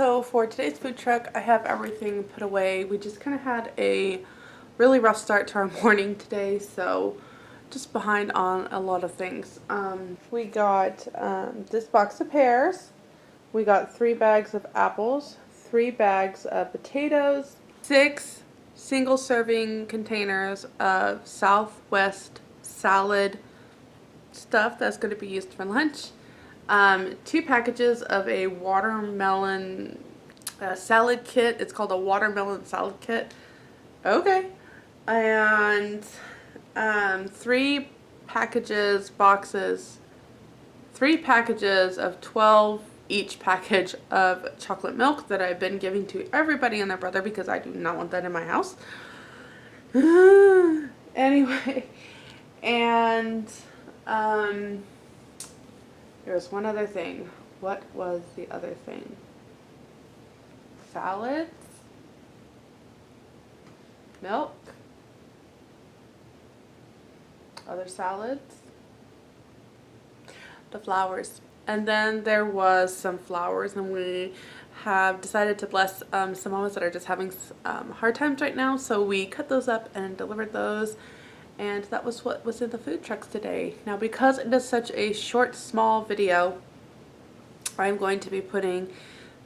So for today's food truck, I have everything put away. We just kind of had a really rough start to our morning today, so just behind on a lot of things. We got this box of pears. We got 3 bags of apples, 3 bags of potatoes, 6 single serving containers of Southwest salad stuff that's going to be used for lunch. 2 packages of a watermelon salad kit. It's called a watermelon salad kit. Okay. And 3 boxes of 12 each package of chocolate milk that I've been giving to everybody and their brother because I do not want that in my house. Anyway, and there was one other thing. What was the other thing? Salads, milk, other salads, the flowers. And then there was some flowers, and we have decided to bless some mamas that are just having hard times right now. So we cut those up and delivered those. And that was what was in the food trucks today. Now, because it is such a short, small video, I'm going to be putting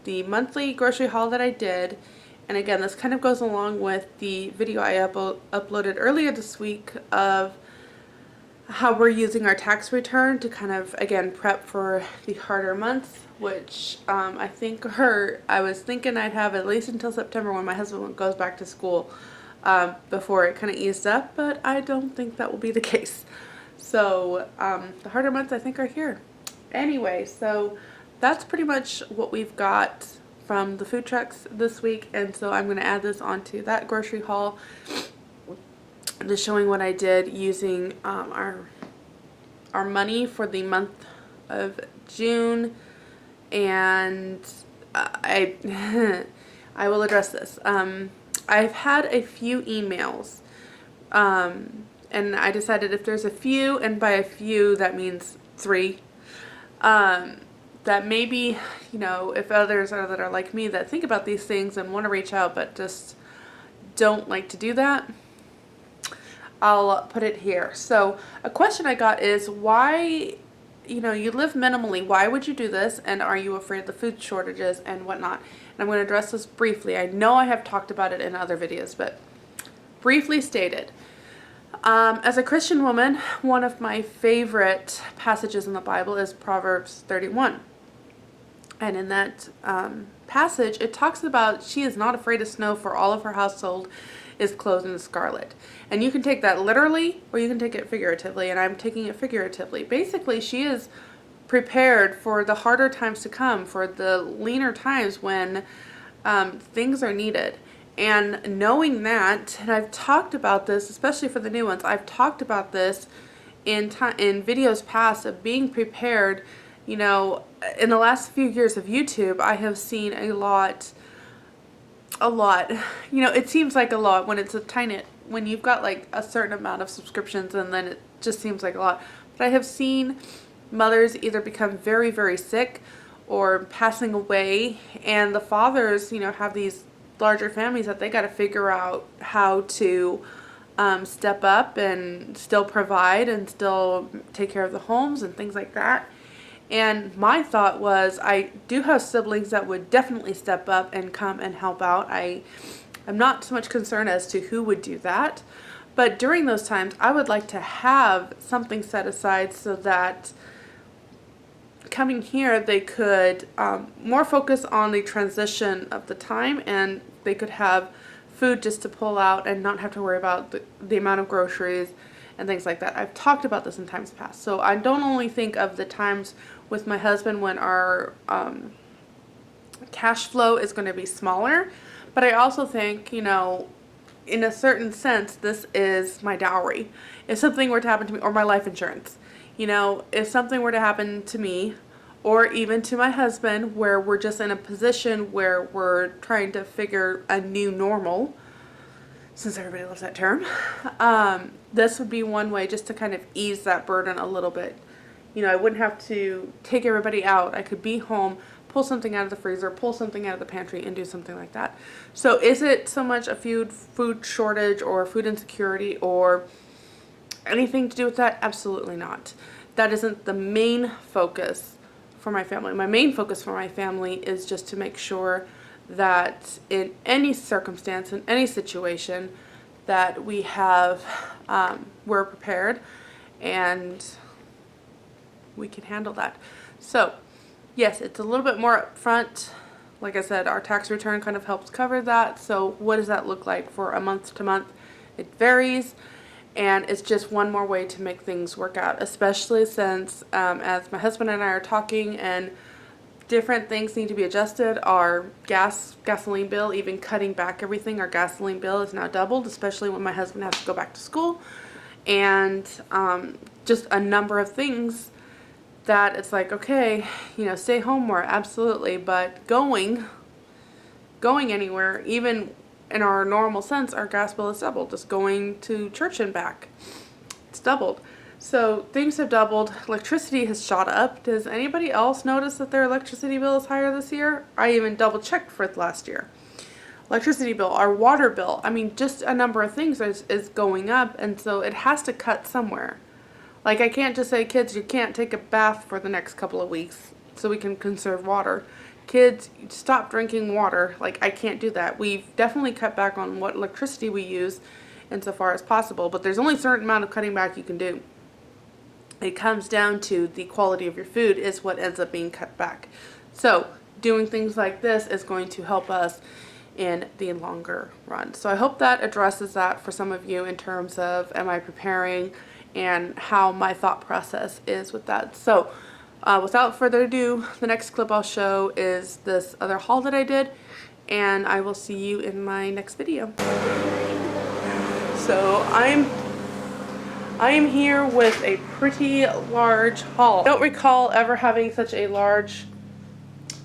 the monthly grocery haul that I did. And again, this kind of goes along with the video I uploaded earlier this week of how we're using our tax return to kind of, again, prep for the harder months, which I was thinking I'd have at least until September when my husband goes back to school. Before it kind of eased up, but I don't think that will be the case. So the harder months I think are here. Anyway, so that's pretty much what we've got from the food trucks this week, and so I'm going to add this onto that grocery haul, just showing what I did using our money for the month of June, and I will address this. I've had a few emails, and I decided if there's a few, and by a few that means 3, that maybe, you know, if others are that are like me that think about these things and want to reach out but just don't like to do that, I'll put it here. So a question I got is, why, you know, you live minimally, why would you do this, and are you afraid of the food shortages and whatnot? And I'm going to address this briefly. I know I have talked about it in other videos, but briefly stated, as a Christian woman, one of my favorite passages in the Bible is Proverbs 31. And in that passage, it talks about she is not afraid of snow, for all of her household is clothed in scarlet. And you can take that literally or you can take it figuratively, and I'm taking it figuratively. Basically, she is prepared for the harder times to come, for the leaner times when things are needed. And knowing that, and I've talked about this, especially for the new ones, I've talked about this in videos past of being prepared. You know, in the last few years of YouTube, I have seen a lot, you know, it seems like a lot when it's when you've got like a certain amount of subscriptions, and then it just seems like a lot. But I have seen mothers either become very, very sick or passing away, and the fathers, you know, have these larger families that they got to figure out how to step up and still provide and still take care of the homes and things like that. And my thought was, I do have siblings that would definitely step up and come and help out. I'm not so much concerned as to who would do that, but during those times I would like to have something set aside so that coming here they could more focus on the transition of the time, and they could have food just to pull out and not have to worry about the amount of groceries and things like that. I've talked about this in times past. So I don't only think of the times with my husband when our cash flow is going to be smaller, but I also think, you know, in a certain sense, this is my dowry. If something were to happen to me, or my life insurance, you know, if something were to happen to me or even to my husband where we're just in a position where we're trying to figure a new normal, since everybody loves that term, this would be one way just to kind of ease that burden a little bit. You know, I wouldn't have to take everybody out. I could be home, pull something out of the freezer, pull something out of the pantry, and do something like that. So is it so much a food shortage or food insecurity or anything to do with that? Absolutely not. That isn't the main focus for my family. My main focus for my family is just to make sure that in any circumstance, in any situation, that we have, we're prepared and we can handle that. So yes, it's a little bit more upfront. Like I said, our tax return kind of helps cover that. So what does that look like for a month to month? It varies, and it's just one more way to make things work out, especially since as my husband and I are talking and different things need to be adjusted. Our gasoline bill, even cutting back everything, our gasoline bill is now doubled, especially when my husband has to go back to school, and just a number of things that it's like, okay, you know, stay home more, absolutely, but going anywhere, even in our normal sense, our gas bill is doubled. Just going to church and back, it's doubled. So things have doubled. Electricity has shot up. Does anybody else notice that their electricity bill is higher this year? I even double checked for it last year. Electricity bill, our water bill, I mean, just a number of things is going up, and so it has to cut somewhere. Like, I can't just say, kids, you can't take a bath for the next couple of weeks so we can conserve water. Kids, stop drinking water. Like, I can't do that. We've definitely cut back on what electricity we use insofar as possible, but there's only a certain amount of cutting back you can do. It comes down to the quality of your food is what ends up being cut back. So doing things like this is going to help us in the longer run. So I hope that addresses that for some of you in terms of am I preparing and how my thought process is with that. So without further ado, the next clip I'll show is this other haul that I did, and I will see you in my next video. So I am here with a pretty large haul. I don't recall ever having such a large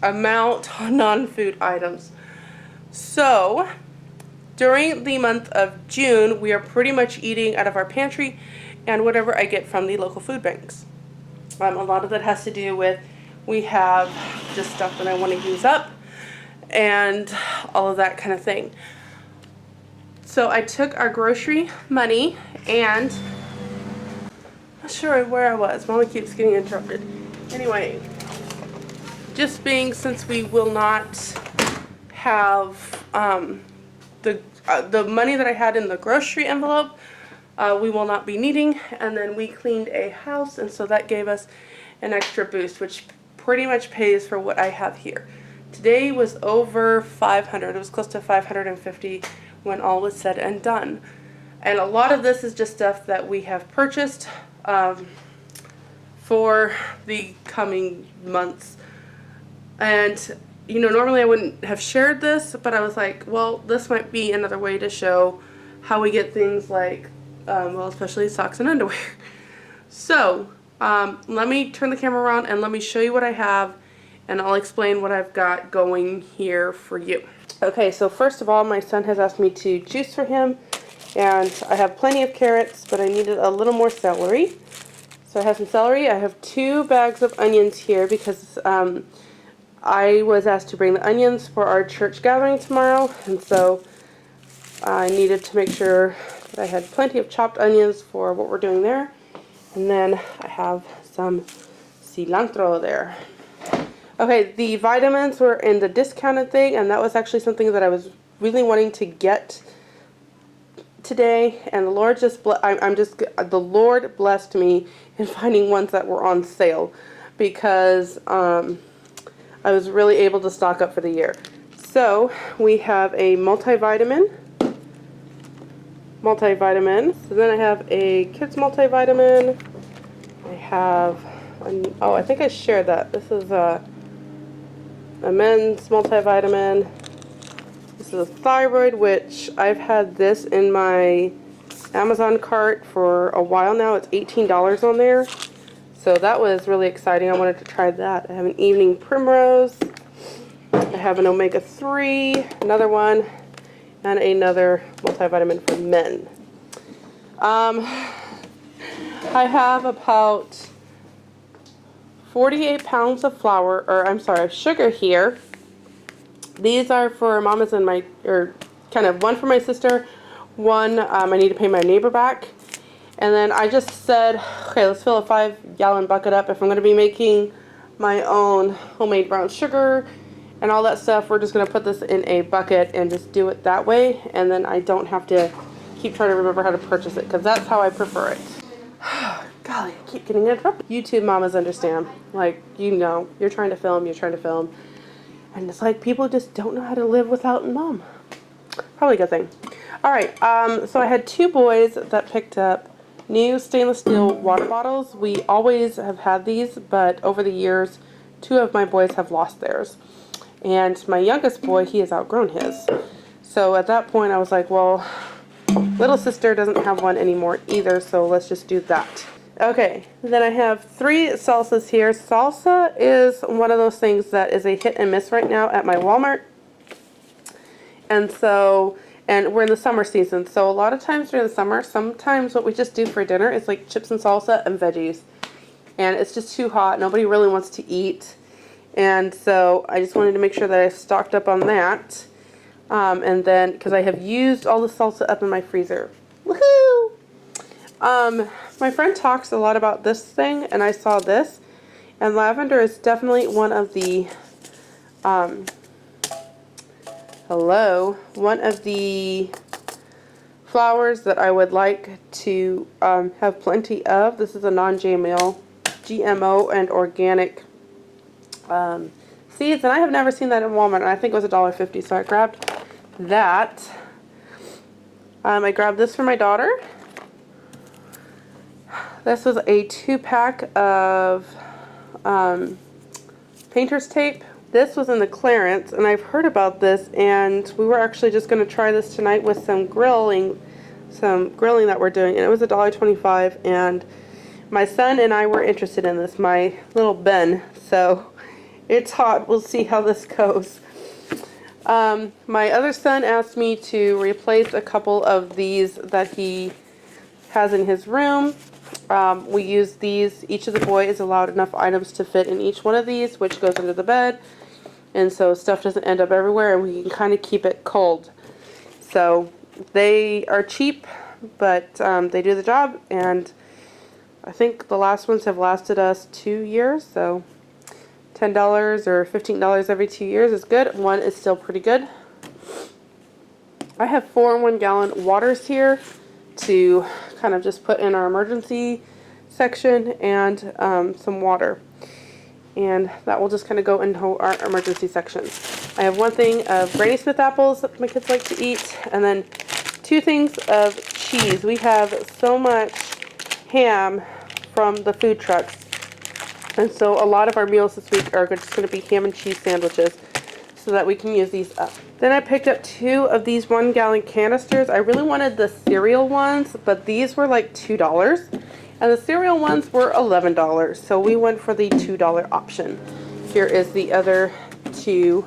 amount of non-food items. So during the month of June, we are pretty much eating out of our pantry and whatever I get from the local food banks. A lot of that has to do with we have just stuff that I want to use up and all of that kind of thing. So I took our grocery money and I'm not sure where I was. Mama keeps getting interrupted. Anyway, just being since we will not have the money that I had in the grocery envelope, we will not be needing, and then we cleaned a house, and so that gave us an extra boost, which pretty much pays for what I have here. Today was over 500. It was close to 550 when all was said and done. And a lot of this is just stuff that we have purchased for the coming months. And you know, normally I wouldn't have shared this, but I was like, well, this might be another way to show how we get things like well, especially socks and underwear. So let me turn the camera around and let me show you what I have, and I'll explain what I've got going here for you. Okay, so first of all, my son has asked me to juice for him, and I have plenty of carrots, but I needed a little more celery. So I have some celery. I have 2 bags of onions here because I was asked to bring the onions for our church gathering tomorrow, and so I needed to make sure that I had plenty of chopped onions for what we're doing there. And then I have some cilantro there. Okay, the vitamins were in the discounted thing, and that was actually something that I was really wanting to get today, and the Lord just the Lord blessed me in finding ones that were on sale, because I was really able to stock up for the year. So we have a multivitamin. So then I have a kids multivitamin. I have oh, I think I shared that. This is a men's multivitamin. This is a thyroid, which I've had this in my Amazon cart for a while now. It's $18 on there. So that was really exciting. I wanted to try that. I have an evening primrose. I have an omega-3, another one, and another multivitamin for men. I have about 48 pounds of flour, or I'm sorry, sugar here. These are for Mama's and my, or kind of one for my sister, one I need to pay my neighbor back. And then I just said, okay, let's fill a 5-gallon bucket up. If I'm going to be making my own homemade brown sugar and all that stuff, we're just going to put this in a bucket and just do it that way. And then I don't have to keep trying to remember how to purchase it, because that's how I prefer it. Golly, I keep getting interrupted. YouTube mamas understand. Like, you know, you're trying to film. And it's like people just don't know how to live without mom. Probably a good thing. Alright, so I had 2 boys that picked up new stainless steel water bottles. We always have had these, but over the years, 2 of my boys have lost theirs. And my youngest boy, he has outgrown his. So at that point, I was like, well, little sister doesn't have one anymore either, so let's just do that. Okay, then I have 3 salsas here. Salsa is one of those things that is a hit and miss right now at my Walmart. And we're in the summer season, so a lot of times during the summer, sometimes what we just do for dinner is like chips and salsa and veggies. And it's just too hot. Nobody really wants to eat. And so I just wanted to make sure that I stocked up on that. And then, because I have used all the salsa up in my freezer. Woohoo! My friend talks a lot about this thing, and I saw this. And lavender is definitely one of the, one of the flowers that I would like to have plenty of. This is a non-GMO and organic seeds, and I have never seen that in Walmart, and I think it was $1.50, so I grabbed that. I grabbed this for my daughter. This was a 2-pack of painter's tape. This was in the clearance, and I've heard about this, and we were actually just going to try this tonight with some grilling that we're doing, and it was $1.25, and my son and I were interested in this, my little Ben, so it's hot. We'll see how this goes. My other son asked me to replace a couple of these that he has in his room. We use these. Each of the boys is allowed enough items to fit in each one of these, which goes under the bed. And so stuff doesn't end up everywhere, and we can kind of keep it cold. So they are cheap, but they do the job. And I think the last ones have lasted us 2 years. So $10 or $15 every 2 years is good. One is still pretty good. I have 4 1-gallon waters here to kind of just put in our emergency section, and some water. And that will just kind of go into our emergency section. I have 1 thing of Granny Smith apples that my kids like to eat, and then 2 things of cheese. We have so much ham from the food trucks, and so a lot of our meals this week are just going to be ham and cheese sandwiches, so that we can use these up. Then I picked up 2 of these 1-gallon canisters. I really wanted the cereal ones, but these were like $2. And the cereal ones were $11. So we went for the $2 option. Here is the other 2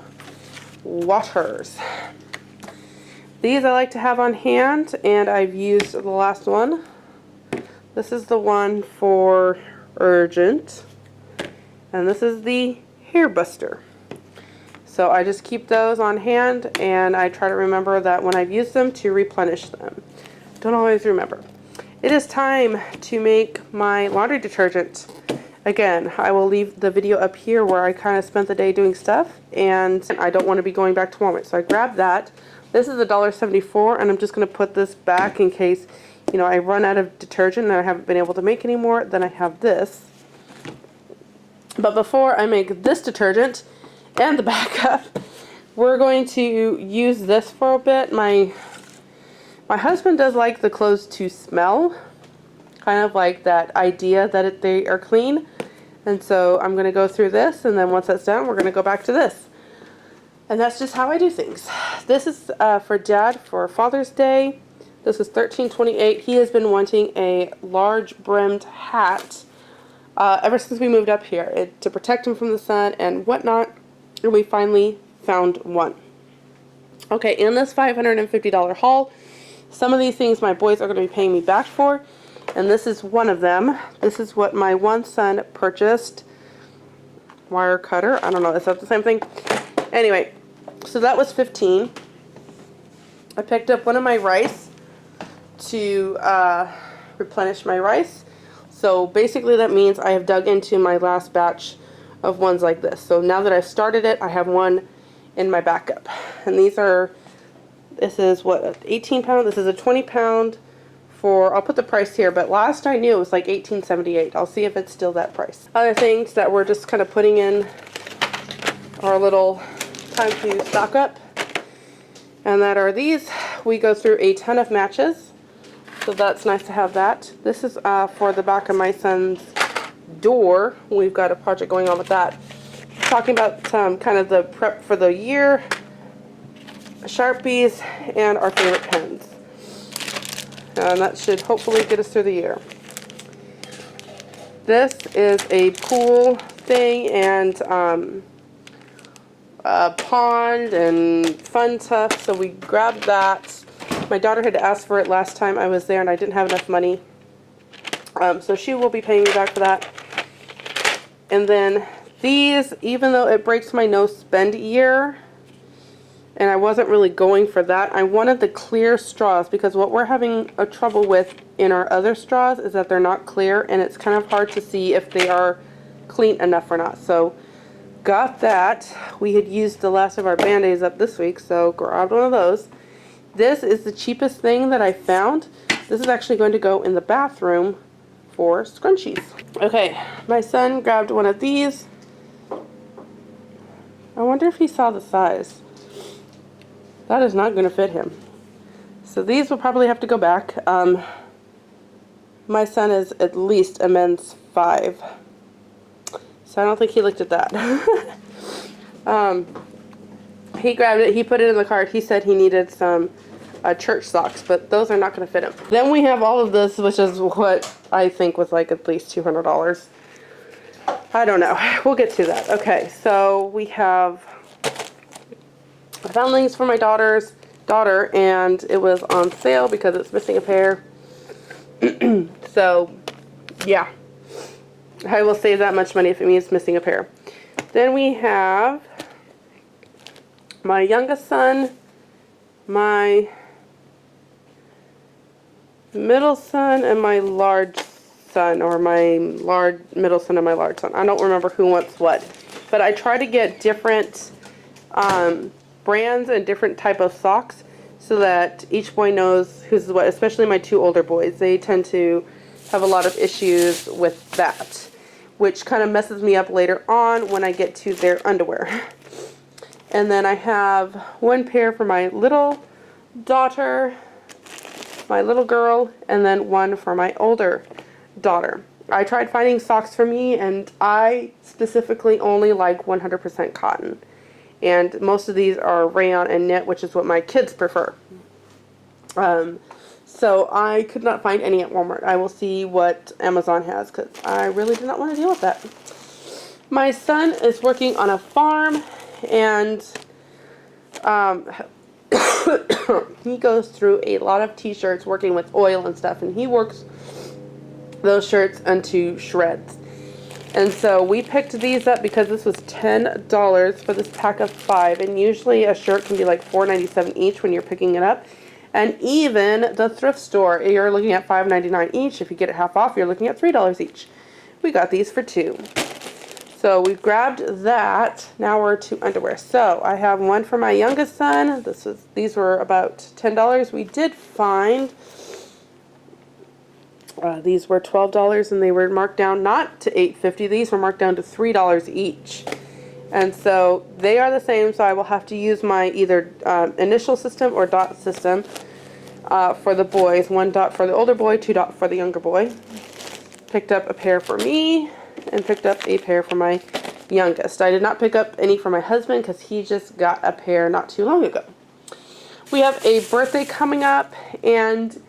waters. These I like to have on hand, and I've used the last one. This is the one for Urgent. And this is the Hair Buster. So I just keep those on hand, and I try to remember that when I've used them to replenish them. Don't always remember. It is time to make my laundry detergent. Again, I will leave the video up here where I kind of spent the day doing stuff, and I don't want to be going back to Walmart. So I grabbed that. This is $1.74, and I'm just going to put this back in case, you know, I run out of detergent and I haven't been able to make any more. Then I have this. But before I make this detergent and the backup, we're going to use this for a bit. My husband does like the clothes to smell, kind of like that idea that they are clean. And so I'm going to go through this, and then once that's done, we're going to go back to this. And that's just how I do things. This is for Dad for Father's Day. This is $13.28. He has been wanting a large brimmed hat ever since we moved up here, to protect him from the sun and whatnot. And we finally found one. Okay, in this $550 haul, some of these things my boys are going to be paying me back for, and this is one of them. This is what my one son purchased wire cutter. I don't know, is that the same thing? Anyway, so that was $15. I picked up one of my rice to replenish my rice. So basically that means I have dug into my last batch of ones like this. So now that I've started it, I have one in my backup. And these are, this is what, 18 pound? This is a 20 pound for, I'll put the price here, but last I knew it was like $18.78. I'll see if it's still that price. Other things that we're just kind of putting in our little time to stock up, and that are these. We go through a ton of matches, so that's nice to have that. This is for the back of my son's door. We've got a project going on with that. Talking about kind of the prep for the year, Sharpies, and our favorite pens. And that should hopefully get us through the year. This is a pool thing and pond and fun stuff, so we grabbed that. My daughter had asked for it last time I was there and I didn't have enough money, so she will be paying me back for that. And then these, even though it breaks my no spend year and I wasn't really going for that, I wanted the clear straws, because what we're having a trouble with in our other straws is that they're not clear and it's kind of hard to see if they are clean enough or not. So got that. We had used the last of our Band-Aids up this week, so grabbed one of those. This is the cheapest thing that I found. This is actually going to go in the bathroom for scrunchies. Okay, my son grabbed one of these. I wonder if he saw the size. That is not going to fit him. So these will probably have to go back. My son is at least a men's 5. So I don't think he looked at that. He grabbed it, he put it in the cart. He said he needed some church socks, but those are not going to fit him. Then we have all of this, which is what I think was like at least $200. I don't know. We'll get to that. Okay, so we have, I found things for my daughter, and it was on sale because it's missing a pair. So, yeah. I will save that much money if it means missing a pair. Then we have my youngest son, my middle son, and my large son, or my middle son and my large son. I don't remember who wants what, but I try to get different brands and different type of socks so that each boy knows who's what, especially my 2 older boys. They tend to have a lot of issues with that, which kind of messes me up later on when I get to their underwear. And then I have one pair for my little daughter, my little girl, and then one for my older daughter. I tried finding socks for me, and I specifically only like 100% cotton. And most of these are rayon and knit, which is what my kids prefer. So I could not find any at Walmart. I will see what Amazon has, because I really do not want to deal with that. My son is working on a farm, and he goes through a lot of t-shirts working with oil and stuff, and he works those shirts into shreds. And so we picked these up because this was $10 for this pack of 5, and usually a shirt can be like $4.97 each when you're picking it up. And even the thrift store, you're looking at $5.99 each. If you get it half off, you're looking at $3 each. We got these for $2. So we grabbed that. Now we're to underwear. So I have one for my youngest son. These were about $10. We did find these were $12, and they were marked down not to $8.50. These were marked down to $3 each. And so they are the same, so I will have to use my either initial system or dot system for the boys. 1 dot for the older boy, 2 dot for the younger boy. Picked up a pair for me and picked up a pair for my youngest. I did not pick up any for my husband because he just got a pair not too long ago. We have a birthday coming up, and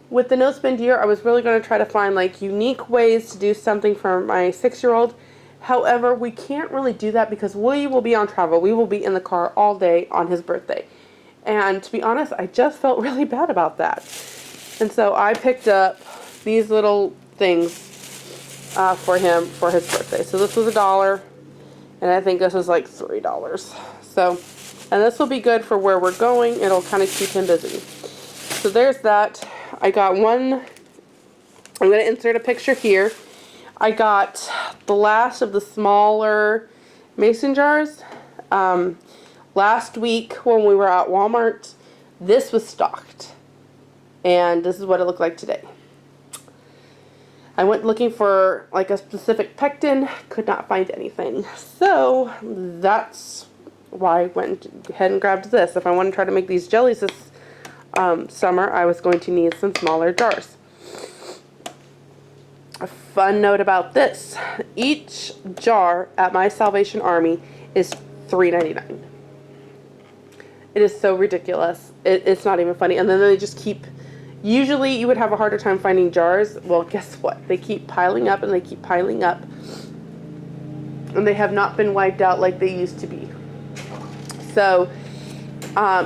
with the no spend year, I was really going to try to find like unique ways to do something for my 6-year-old. However, we can't really do that because we will be on travel. We will be in the car all day on his birthday. And to be honest, I just felt really bad about that. And so I picked up these little things for him for his birthday. So this was $1. And I think this is like $3. So, and this will be good for where we're going. It'll kind of keep him busy. So there's that. I got one. I'm going to insert a picture here. I got the last of the smaller mason jars. Last week when we were at Walmart, this was stocked. And this is what it looked like today. I went looking for like a specific pectin, could not find anything. So that's why I went ahead and grabbed this. If I want to try to make these jellies this summer, I was going to need some smaller jars. A fun note about this: each jar at my Salvation Army is $3.99. It is so ridiculous. It's not even funny. And then they just keep. Usually you would have a harder time finding jars. Well, guess what? They keep piling up and they keep piling up. And they have not been wiped out like they used to be. So,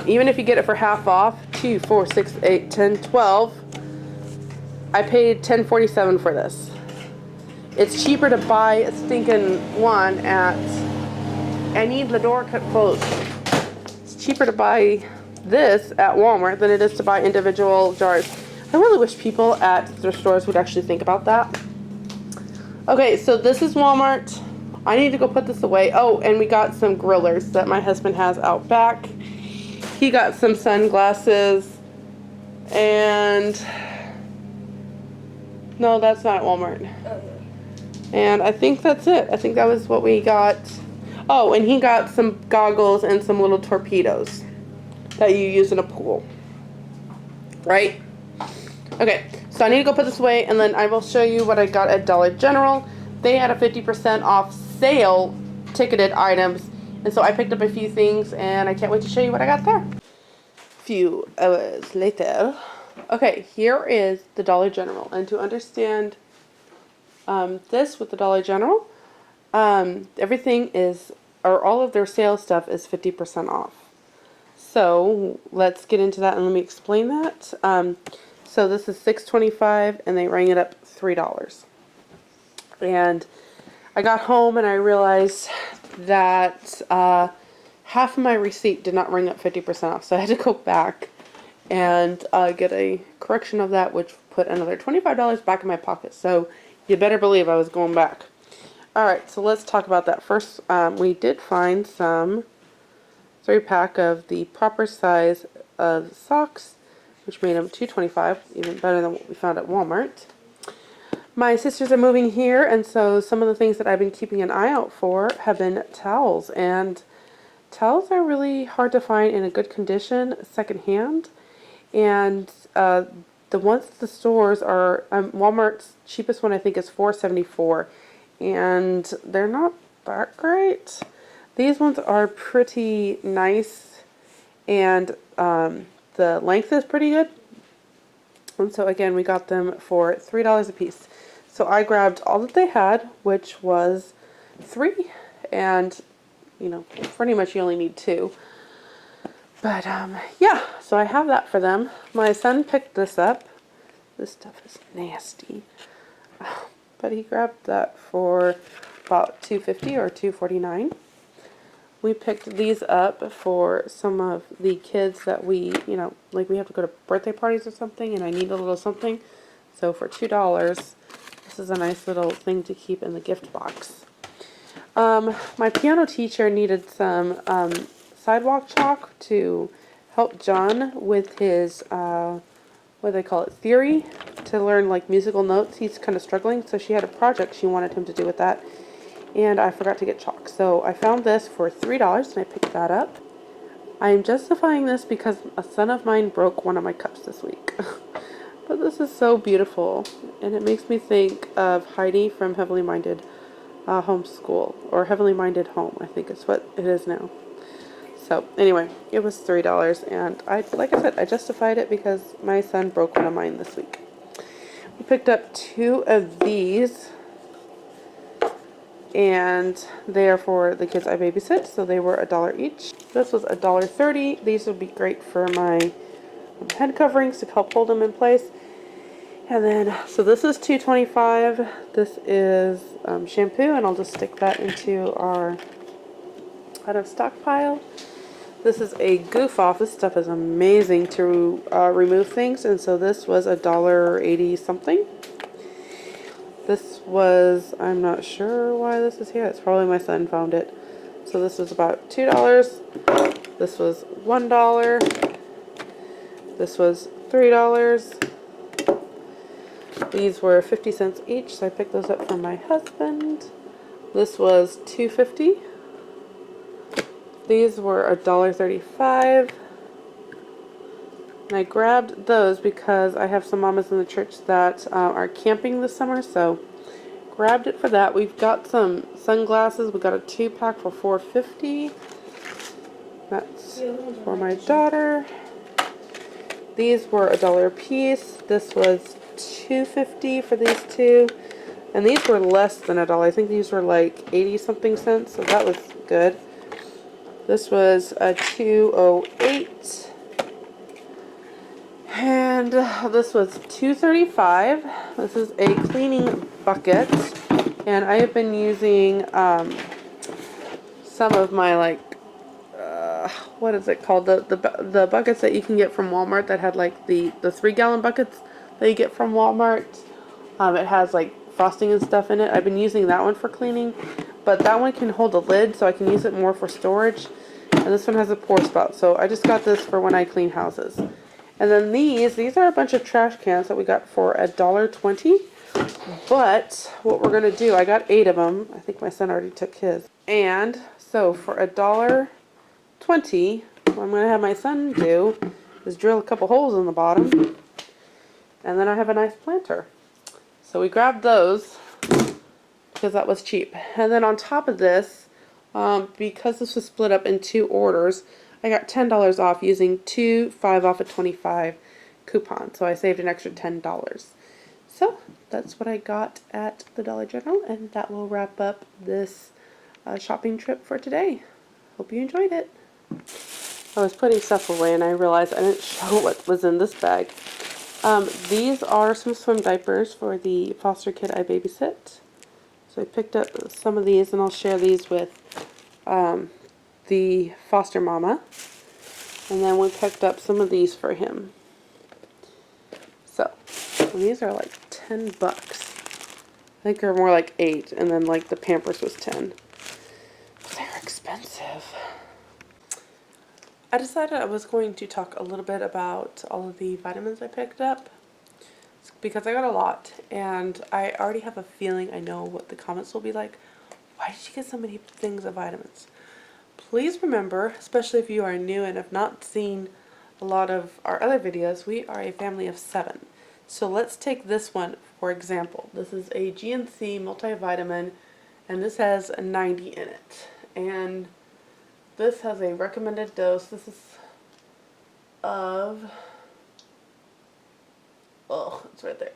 even if you get it for half off, 2, 4, 6, 8, 10, 12, I paid $10.47 for this. It's cheaper to buy a stinking one at, I need the door closed. It's cheaper to buy this at Walmart than it is to buy individual jars. I really wish people at their stores would actually think about that. Okay, so this is Walmart. I need to go put this away. Oh, and we got some grillers that my husband has out back. He got some sunglasses. And no, that's not at Walmart. And I think that's it. I think that was what we got. Oh, and he got some goggles and some little torpedoes that you use in a pool. Right? Okay, so I need to go put this away, and then I will show you what I got at Dollar General. They had a 50% off sale ticketed items, and so I picked up a few things, and I can't wait to show you what I got there. A few hours later. Okay, here is the Dollar General, and to understand this with the Dollar General, everything is, or all of their sales stuff is 50% off. So let's get into that and let me explain that. So this is $6.25 and they rang it up $3. And I got home and I realized that half of my receipt did not ring up 50% off. So I had to go back and get a correction of that, which put another $25 back in my pocket. So you better believe I was going back. Alright, so let's talk about that. First, we did find some 3-pack of the proper size of socks, which made them $2.25, even better than what we found at Walmart. My sisters are moving here, and so some of the things that I've been keeping an eye out for have been towels, and towels are really hard to find in a good condition secondhand, and the ones at the stores are, Walmart's cheapest one I think is $4.74, and they're not that great. These ones are pretty nice, and the length is pretty good. And so again, we got them for $3 a piece. So I grabbed all that they had, which was 3, and you know, pretty much you only need 2. But yeah, so I have that for them. My son picked this up. This stuff is nasty, but he grabbed that for about $2.50 or $2.49. We picked these up for some of the kids that we, you know, like we have to go to birthday parties or something, and I need a little something. So for $2, this is a nice little thing to keep in the gift box. My piano teacher needed some sidewalk chalk to help John with his, what do they call it, theory, to learn like musical notes. He's kind of struggling, so she had a project she wanted him to do with that. And I forgot to get chalk. So I found this for $3 and I picked that up. I am justifying this because a son of mine broke one of my cups this week. But this is so beautiful. And it makes me think of Heidi from Heavenly Minded Homeschool. Or Heavenly Minded Home, I think is what it is now. So anyway, it was $3. And like I said, I justified it because my son broke one of mine this week. We picked up 2 of these. And they are for the kids I babysit, so they were $1 each. This was $1.30. These would be great for my head coverings to help hold them in place. And then, so this is $2.25. This is shampoo, and I'll just stick that into our out of stockpile. This is a goof off. This stuff is amazing to remove things, and so this was $1.80 something. This was, I'm not sure why this is here. It's probably my son found it. So this was about $2. This was $1. This was $3. These were 50 cents each, so I picked those up from my husband. This was $2.50. These were $1.35. And I grabbed those because I have some mamas in the church that are camping this summer, so grabbed it for that. We've got some sunglasses. We got a 2-pack for $4.50. That's for my daughter. These were $1 a piece. This was $2.50 for these two. And these were less than $1. I think these were like 80 something cents, so that was good. This was a $2.08. And this was $2.35. This is a cleaning bucket. And I have been using some of my, like, what is it called? The buckets that you can get from Walmart that had like the 3-gallon buckets that you get from Walmart. It has like frosting and stuff in it. I've been using that one for cleaning. But that one can hold a lid, so I can use it more for storage. And this one has a pour spout. So I just got this for when I clean houses. And then these are a bunch of trash cans that we got for $1.20. But what we're going to do, I got 8 of them. I think my son already took his. And so for $1.20, what I'm going to have my son do is drill a couple holes in the bottom. And then I have a nice planter. So we grabbed those because that was cheap. And then on top of this, because this was split up in 2 orders, I got $10 off using 2 5 off of 25 coupons. So I saved an extra $10. So that's what I got at the Dollar General, and that will wrap up this shopping trip for today. Hope you enjoyed it. I was putting stuff away and I realized I didn't show what was in this bag. These are some swim diapers for the foster kid I babysit. So I picked up some of these, and I'll share these with the foster mama. And then we picked up some of these for him. So, and these are like $10. I think they're more like 8, and then like the Pampers was 10. They're expensive. I decided I was going to talk a little bit about all of the vitamins I picked up, because I got a lot, and I already have a feeling I know what the comments will be like. Why did you get so many things of vitamins? Please remember, especially if you are new and have not seen a lot of our other videos, we are a family of 7. So let's take this one for example. This is a Gnc Multivitamin, and this has a 90 in it. And this has a recommended dose. This is of, oh, it's right there.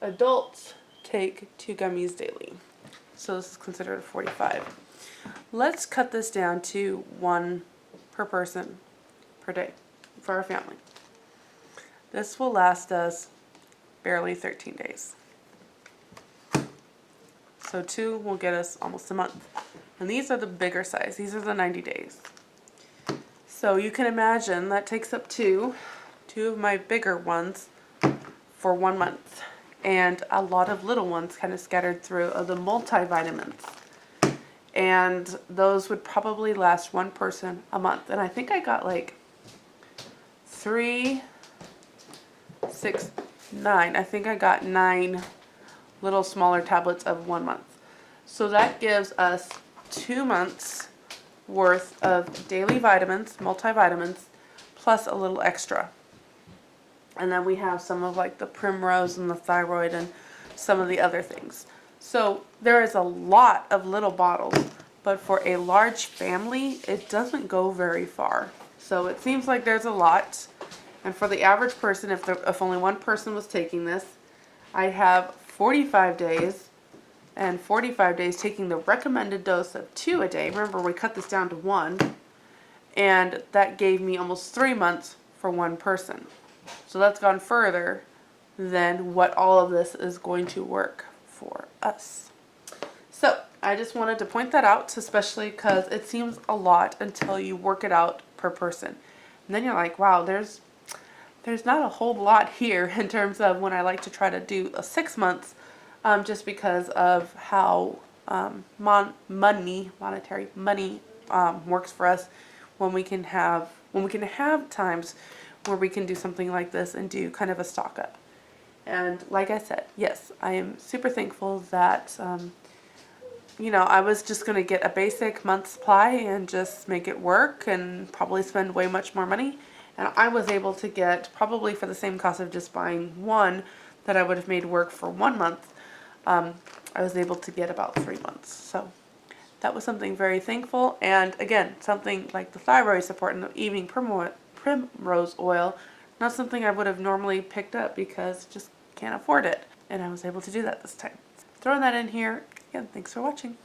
Adults take 2 gummies daily. So this is considered a 45. Let's cut this down to 1 per person per day for our family. This will last us barely 13 days. So 2 will get us almost a month. And these are the bigger size. These are the 90 days. So you can imagine that takes up 2 of my bigger ones for 1 month. And a lot of little ones kind of scattered through of the multivitamins. And those would probably last 1 person a month. And I think I got like 3, 6, 9. I think I got 9 little smaller tablets of 1 month. So that gives us 2 months worth of daily vitamins, multivitamins, plus a little extra. And then we have some of like the primrose and the thyroid and some of the other things. So there is a lot of little bottles, but for a large family, it doesn't go very far. So it seems like there's a lot. And for the average person, if only 1 person was taking this, I have 45 days, and 45 days taking the recommended dose of 2 a day. Remember, we cut this down to 1, and that gave me almost 3 months for 1 person. So that's gone further than what all of this is going to work for us. So I just wanted to point that out, especially because it seems a lot until you work it out per person. And then you're like, wow, there's not a whole lot here in terms of when I like to try to do a 6 months, just because of how monetary money works for us when we can have times where we can do something like this and do kind of a stock up. And like I said, yes, I am super thankful that I was just going to get a basic month supply and just make it work and probably spend way much more money. And I was able to get, probably for the same cost of just buying one that I would have made work for 1 month, I was able to get about 3 months. So that was something very thankful. And again, something like the thyroid support and the evening primrose oil, not something I would have normally picked up because just can't afford it. And I was able to do that this time. Throwing that in here. Again, thanks for watching.